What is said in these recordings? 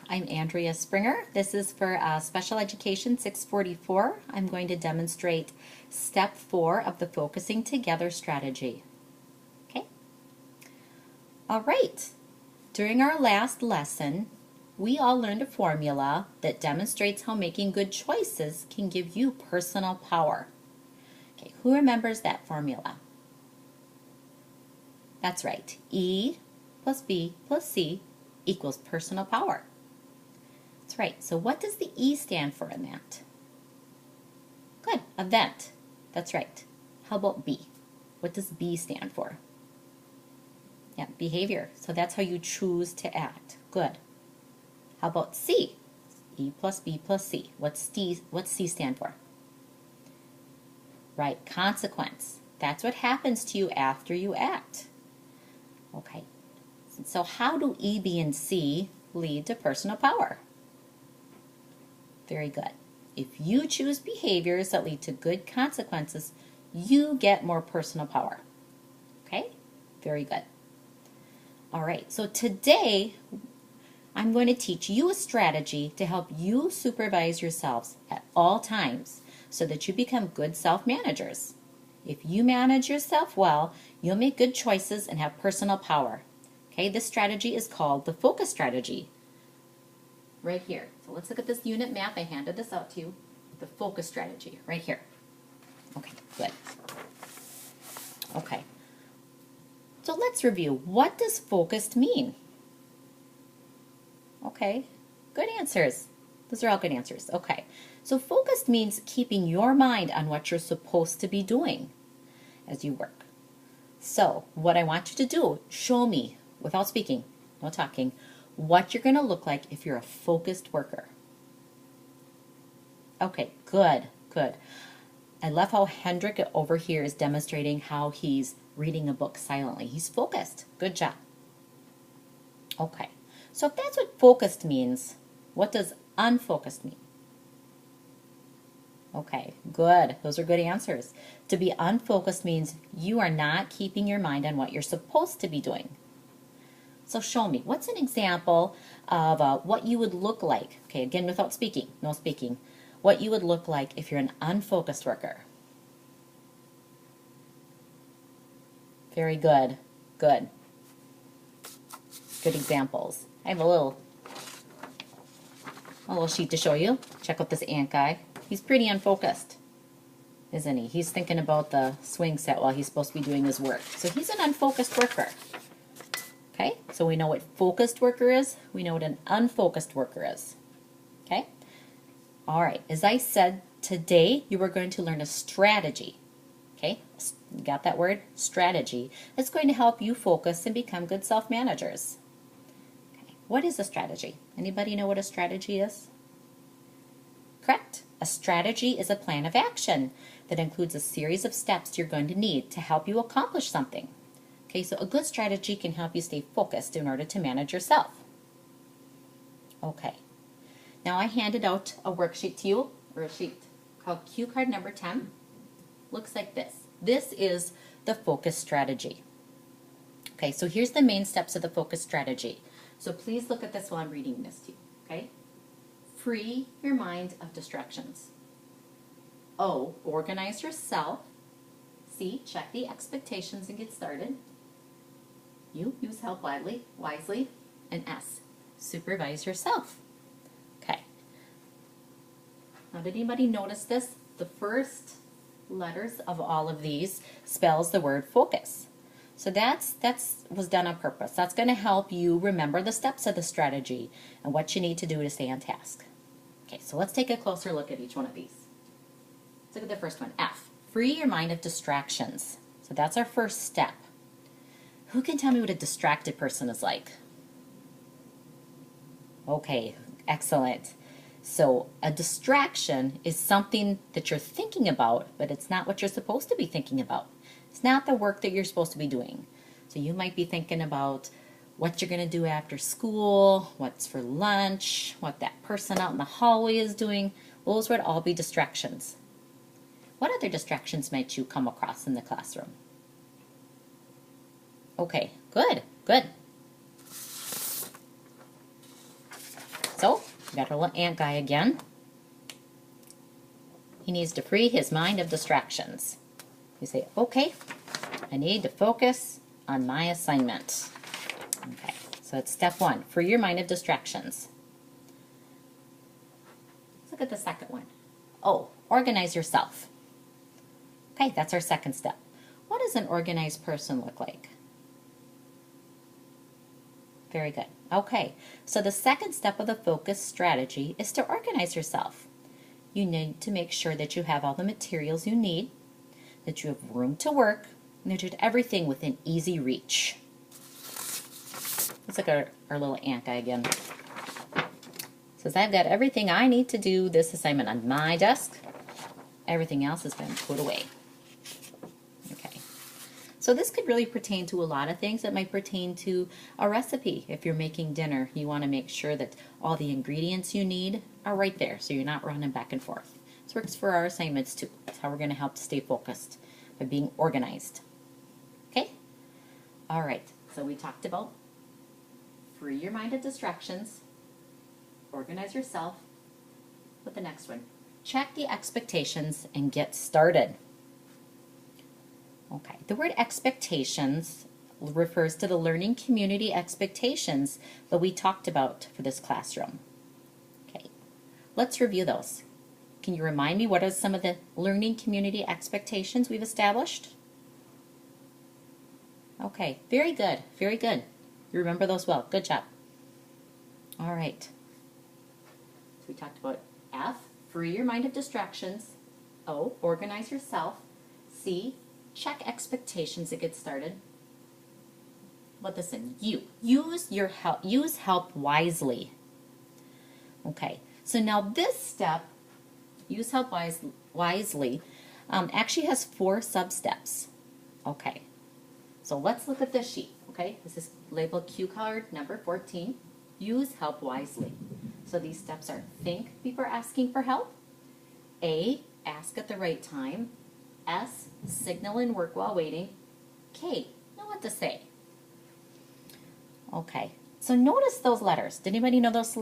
I'm Andrea Springer. This is for Special Education 644. I'm going to demonstrate step 4 of the Focusing Together strategy. Okay? All right. During our last lesson, we all learned a formula that demonstrates how making good choices can give you personal power. Okay, who remembers that formula? That's right. E plus B plus C equals personal power. That's right. So what does the E stand for in that? Good. Event. That's right. How about B? What does B stand for? Yeah, behavior. So that's how you choose to act. Good. How about C? E plus B plus C. What's C stand for? Right. Consequence. That's what happens to you after you act. Okay. So how do E, B, and C lead to personal power? Very good. If you choose behaviors that lead to good consequences, you get more personal power. Okay? Very good. All right, so today I'm going to teach you a strategy to help you supervise yourselves at all times so that you become good self-managers. If you manage yourself well, you'll make good choices and have personal power. Okay, this strategy is called the focus strategy. Right here. So let's look at this unit map. I handed this out to you. The focus strategy, right here. Okay, good. Okay. So let's review. What does focused mean? Okay, good answers. Those are all good answers. Okay, so focused means keeping your mind on what you're supposed to be doing as you work. So what I want you to do, show me, without speaking, no talking, what you're going to look like if you're a focused worker. Okay, good, good. I love how Hendrik over here is demonstrating how he's reading a book silently. He's focused. Good job. Okay, so if that's what focused means, what does unfocused mean? Okay, good. Those are good answers. To be unfocused means you are not keeping your mind on what you're supposed to be doing. So show me, what's an example of what you would look like? Okay, again, without speaking, no speaking. What you would look like if you're an unfocused worker. Very good, good. Good examples. I have a little sheet to show you. Check out this ant guy. He's pretty unfocused, isn't he? He's thinking about the swing set while he's supposed to be doing his work. So he's an unfocused worker. Okay, so we know what focused worker is. We know what an unfocused worker is. Okay? All right, as I said, today you are going to learn a strategy. Okay, you got that word? Strategy. That's going to help you focus and become good self-managers. Okay, what is a strategy? Anybody know what a strategy is? Correct. A strategy is a plan of action that includes a series of steps you're going to need to help you accomplish something. Okay, so a good strategy can help you stay focused in order to manage yourself. Okay, now I handed out a worksheet to you, or a sheet called Cue Card number 10. Looks like this. This is the focus strategy. Okay, so here's the main steps of the focus strategy. So please look at this while I'm reading this to you, okay? Free your mind of distractions. O, organize yourself. C, check the expectations and get started. U, use help wisely. And S, supervise yourself. Okay. Now, did anybody notice this? The first letters of all of these spells the word focus. So that was done on purpose. That's going to help you remember the steps of the strategy and what you need to do to stay on task. Okay, so let's take a closer look at each one of these. Let's look at the first one, F. Free your mind of distractions. So that's our first step. Who can tell me what a distracted person is like? Okay, excellent. So a distraction is something that you're thinking about, but it's not what you're supposed to be thinking about. It's not the work that you're supposed to be doing. So you might be thinking about what you're going to do after school, what's for lunch, what that person out in the hallway is doing. Those would all be distractions. What other distractions might you come across in the classroom? Okay, good, good. So, we got our little ant guy again. He needs to free his mind of distractions. You say, okay, I need to focus on my assignment. Okay, so it's step 1, free your mind of distractions. Let's look at the second one. Oh, organize yourself. Okay, that's our second step. What does an organized person look like? Very good. Okay, so the second step of the focus strategy is to organize yourself. You need to make sure that you have all the materials you need, that you have room to work, and that you have everything within easy reach. Let's look at our little ant guy again. Says, I've got everything I need to do this assignment on my desk. Everything else has been put away. Okay. So this could really pertain to a lot of things. It might pertain to a recipe. If you're making dinner, you want to make sure that all the ingredients you need are right there, so you're not running back and forth. This works for our assignments too. That's how we're going to help to stay focused, by being organized. Okay? All right. So we talked about free your mind of distractions, organize yourself. With the next one, check the expectations and get started. Okay, the word expectations refers to the learning community expectations that we talked about for this classroom. Okay, let's review those. Can you remind me what are some of the learning community expectations we've established? Okay, very good, very good. You remember those well. Good job. All right. So we talked about F, free your mind of distractions. O, organize yourself. C, check expectations to get started. What this in? U, use help wisely. Okay, so now this step, use help wisely, actually has 4 sub-steps. Okay, so let's look at this sheet. Okay, this is labeled cue card number 14. Use help wisely. So these steps are think before asking for help. A, ask at the right time. S, signal and work while waiting. K, know what to say. Okay, so notice those letters. Did anybody notice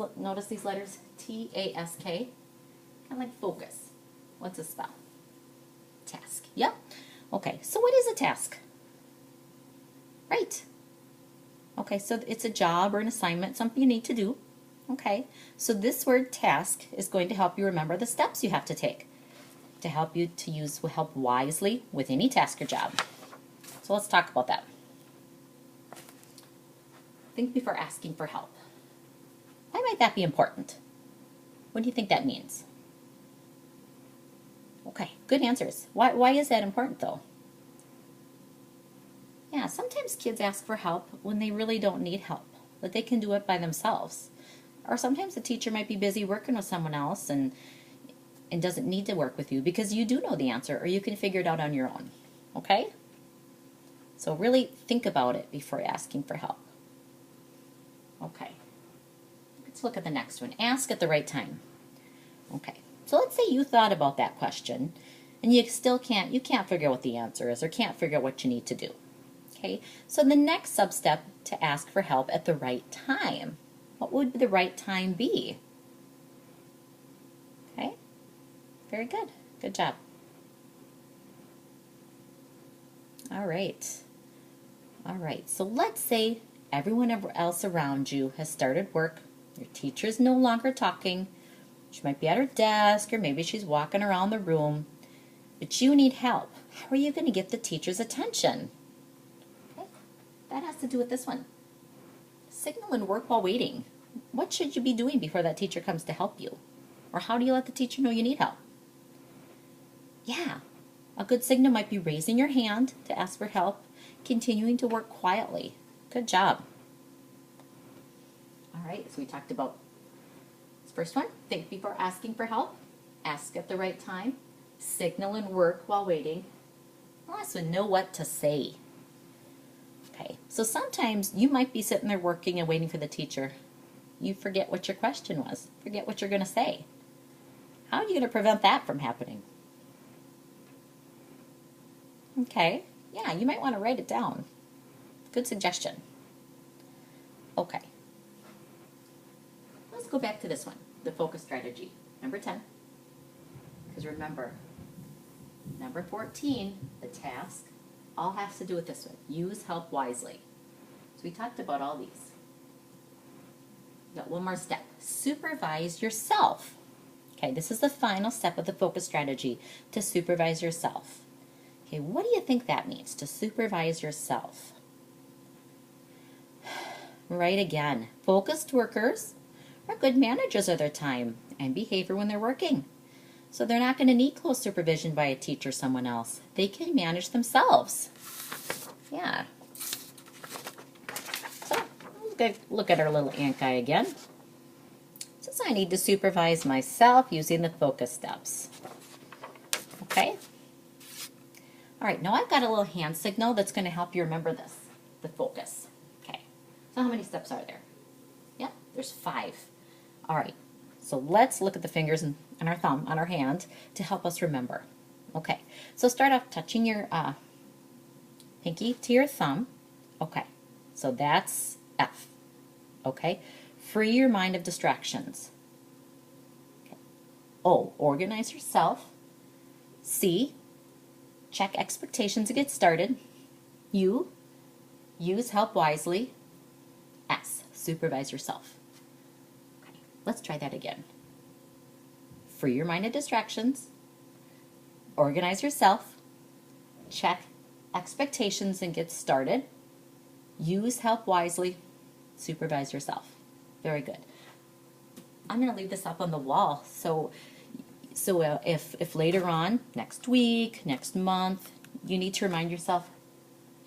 these letters? T-A-S-K? Kind of like focus. What's a spell? Task. Yep. Okay, so what is a task? Right. Okay, so it's a job or an assignment, something you need to do. Okay, so this word task is going to help you remember the steps you have to take to help you to use help wisely with any task or job. So let's talk about that. Think before asking for help. Why might that be important? What do you think that means? Okay, good answers. Why is that important though? Yeah, sometimes kids ask for help when they really don't need help, that they can do it by themselves. Or sometimes the teacher might be busy working with someone else and doesn't need to work with you because you do know the answer or you can figure it out on your own. Okay? So really think about it before asking for help. Okay. Let's look at the next one. Ask at the right time. Okay. So let's say you thought about that question and you can't figure out what the answer is or can't figure out what you need to do. Okay, so the next sub-step to ask for help at the right time. What would the right time be? Okay, very good. Good job. All right. All right, so let's say everyone else around you has started work. Your teacher is no longer talking. She might be at her desk or maybe she's walking around the room. But you need help. How are you going to get the teacher's attention? That has to do with this one. Signal and work while waiting. What should you be doing before that teacher comes to help you? Or how do you let the teacher know you need help? Yeah, a good signal might be raising your hand to ask for help, continuing to work quietly. Good job. All right, so we talked about this first one. Think before asking for help. Ask at the right time. Signal and work while waiting. Last one, know what to say. Okay, so sometimes you might be sitting there working and waiting for the teacher. You forget what your question was, forget what you're going to say. How are you going to prevent that from happening? Okay, yeah, you might want to write it down. Good suggestion. Okay. let's go back to this one, the focus strategy, number 10. Because remember, number 14, the task, all has to do with this one. Use help wisely. So we talked about all these. Got one more step. Supervise yourself. Okay, this is the final step of the focus strategy, to supervise yourself. Okay, what do you think that means, to supervise yourself? Right again, focused workers are good managers of their time and behavior when they're working. So they're not going to need close supervision by a teacher or someone else. They can manage themselves. Yeah. So let's look at our little ant guy again. Says I need to supervise myself using the focus steps. Okay? All right, now I've got a little hand signal that's going to help you remember this, the focus. Okay, so how many steps are there? Yeah, there's 5. All right, so let's look at the fingers and our thumb on our hand to help us remember. Okay, so start off touching your pinky to your thumb. Okay, so that's F. Okay, free your mind of distractions. Okay. O, organize yourself. C, check expectations to get started. U, use help wisely. S, supervise yourself. Okay, let's try that again. Free your mind of distractions. Organize yourself. Check expectations and get started. Use help wisely. Supervise yourself. Very good. I'm going to leave this up on the wall. So if later on, next week, next month, you need to remind yourself,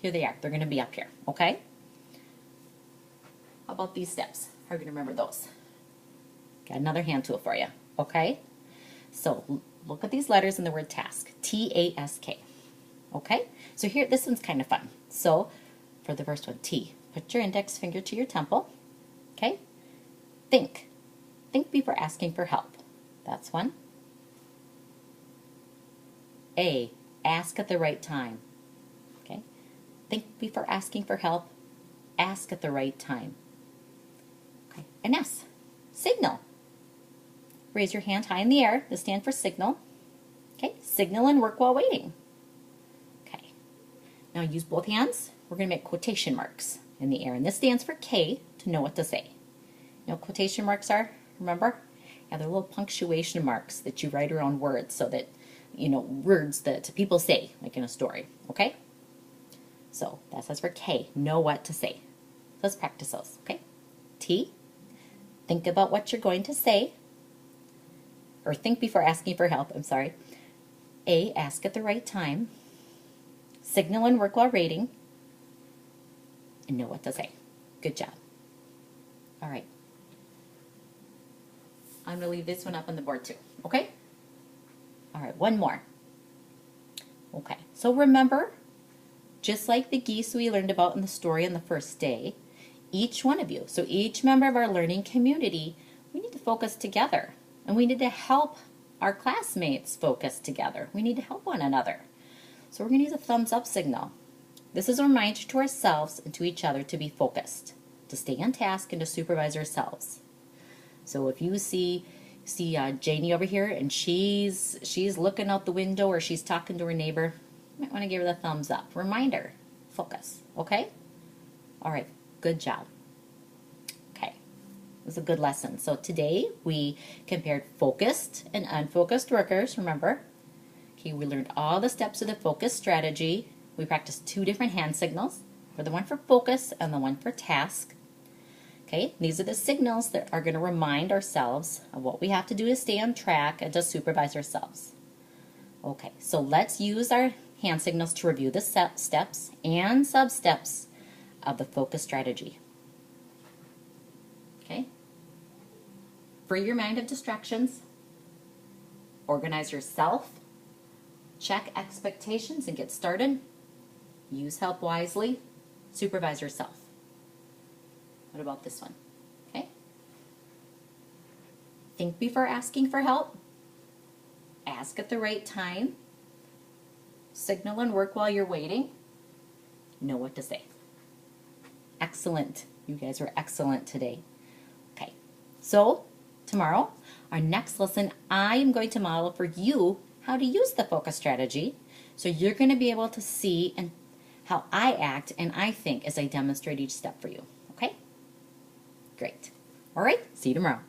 here they are. They're going to be up here, okay? How about these steps? How are you going to remember those? Got another hand tool for you, okay? So look at these letters in the word task, T-A-S-K, okay? So here, this one's kind of fun. So for the first one, T, put your index finger to your temple, okay? Think. Think before asking for help. That's one. A, ask at the right time. Okay? Think before asking for help. Ask at the right time. Okay. And S, signal. Raise your hand high in the air. This stands for signal. Okay? Signal and work while waiting. Okay. Now use both hands. We're going to make quotation marks in the air. And this stands for K, to know what to say. You know what quotation marks are? Remember? Yeah, they're little punctuation marks that you write around words so that, you know, words that people say, like in a story, okay? So that stands for K, know what to say. Let's practice those, okay? T, think about what you're going to say, or think before asking for help, I'm sorry. A, ask at the right time. Signal and work while waiting. And know what to say. Good job. All right. I'm going to leave this one up on the board too, okay? All right, one more. Okay, so remember, just like the geese we learned about in the story on the first day, each one of you, so each member of our learning community, we need to focus together. And we need to help our classmates focus together. We need to help one another. So we're going to use a thumbs up signal. This is a reminder to ourselves and to each other to be focused, to stay on task, and to supervise ourselves. So if you see Janie over here and she's looking out the window or she's talking to her neighbor, you might want to give her the thumbs up. Reminder, focus, okay? All right, good job. Okay, it was a good lesson. So today we compared focused and unfocused workers, remember? Okay, we learned all the steps of the focus strategy. We practiced 2 different hand signals, for the one for focus and the one for task. Okay, these are the signals that are going to remind ourselves of what we have to do to stay on track and to supervise ourselves. Okay, so let's use our hand signals to review the steps and sub-steps of the focus strategy. Okay, free your mind of distractions, organize yourself, check expectations and get started, use help wisely, supervise yourself. What about this one? Okay. Think before asking for help. Ask at the right time. Signal and work while you're waiting. Know what to say. Excellent. You guys were excellent today. Okay. So tomorrow, our next lesson, I am going to model for you how to use the focus strategy. So you're going to be able to see and how I act and I think as I demonstrate each step for you. Okay? Great. All right. See you tomorrow.